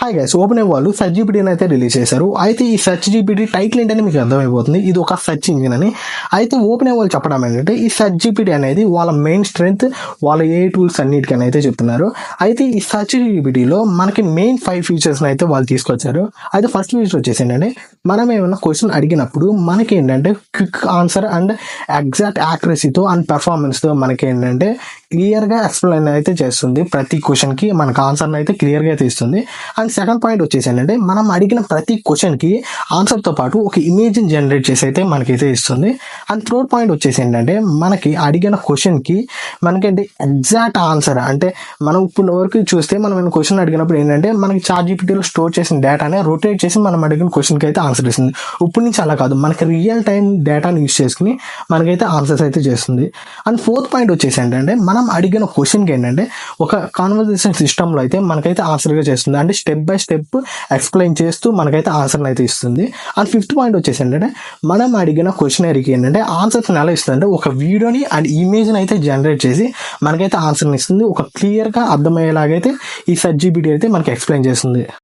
Hi guys, open వాళ్ళు search జీపీటీని అయితే release చేశారు. అయితే ఈ సెర్చ్ జీపీటీ టైటిల్ ఏంటని మీకు అర్థమైపోతుంది, ఇది ఒక సెర్చ్ ఇంజిన్ అని. అయితే ఓపెన్ వాళ్ళు చెప్పడం ఏంటంటే ఈ సెర్చ్ జీపీటీ అనేది వాళ్ళ మెయిన్ స్ట్రెంగ్త్, వాళ్ళ ఏ టూల్స్ అన్నిటికని అయితే చెప్తున్నారు. అయితే ఈ సెర్చ్ జీపీటీలో మనకి మెయిన్ 5 ఫీచర్స్ని అయితే వాళ్ళు తీసుకొచ్చారు. అయితే ఫస్ట్ ఫీచర్ వచ్చేసి ఏంటంటే మనం ఏమైనా క్వశ్చన్ అడిగినప్పుడు మనకి ఏంటంటే క్విక్ ఆన్సర్ అండ్ ఎగ్జాక్ట్ యాక్యురసీతో అండ్ పెర్ఫార్మెన్స్తో మనకి ఏంటంటే క్లియర్గా ఎక్స్ప్లెయిన్ అయితే చేస్తుంది. ప్రతి క్వశ్చన్కి మనకు ఆన్సర్ని అయితే క్లియర్గా అయితే ఇస్తుంది. అండ్ సెకండ్ పాయింట్ వచ్చేసి ఏంటంటే మనం అడిగిన ప్రతి క్వశ్చన్కి ఆన్సర్తో పాటు ఒక ఇమేజ్ని జనరేట్ చేసి అయితే మనకైతే ఇస్తుంది. అండ్ థర్డ్ పాయింట్ వచ్చేసి ఏంటంటే మనకి అడిగిన క్వశ్చన్కి మనకంటే ఎగ్జాక్ట్ ఆన్సర్, అంటే మనం ఇప్పుడు వరకు చూస్తే మనం క్వశ్చన్ అడిగినప్పుడు ఏంటంటే మనకి చాట్‌జీపీటీలో స్టోర్ చేసిన డేటానే రొటేట్ చేసి మనం అడిగిన క్వశ్చన్కి అయితే ఆన్సర్ ఇస్తుంది. ఇప్పుడు నుంచి అలా కాదు, మనకి రియల్ టైం డేటాని యూస్ చేసుకుని మనకైతే ఆన్సర్స్ అయితే చేస్తుంది. అండ్ ఫోర్త్ పాయింట్ వచ్చేసి ఏంటంటే మనం అడిగిన క్వశ్చన్కి ఏంటంటే ఒక కాన్వర్జేషన్ సిస్టంలో అయితే మనకైతే ఆన్సర్గా చేస్తుంది. అంటే స్టెప్ బై స్టెప్ ఎక్స్ప్లెయిన్ చేస్తూ మనకైతే ఆన్సర్ని అయితే ఇస్తుంది. అండ్ ఫిఫ్త్ పాయింట్ వచ్చేసి ఏంటంటే మనం అడిగిన క్వశ్చనరీకి ఏంటంటే ఆన్సర్స్ని ఎలా ఇస్తుంది అంటే ఒక వీడియోని అండ్ ఇమేజ్ని అయితే జనరేట్ చేసి మనకైతే ఆన్సర్ని ఇస్తుంది. ఒక క్లియర్గా అర్థమయ్యేలాగైతే ఈ సెర్చ్ జీపీటీ అయితే మనకి ఎక్స్ప్లెయిన్ చేస్తుంది.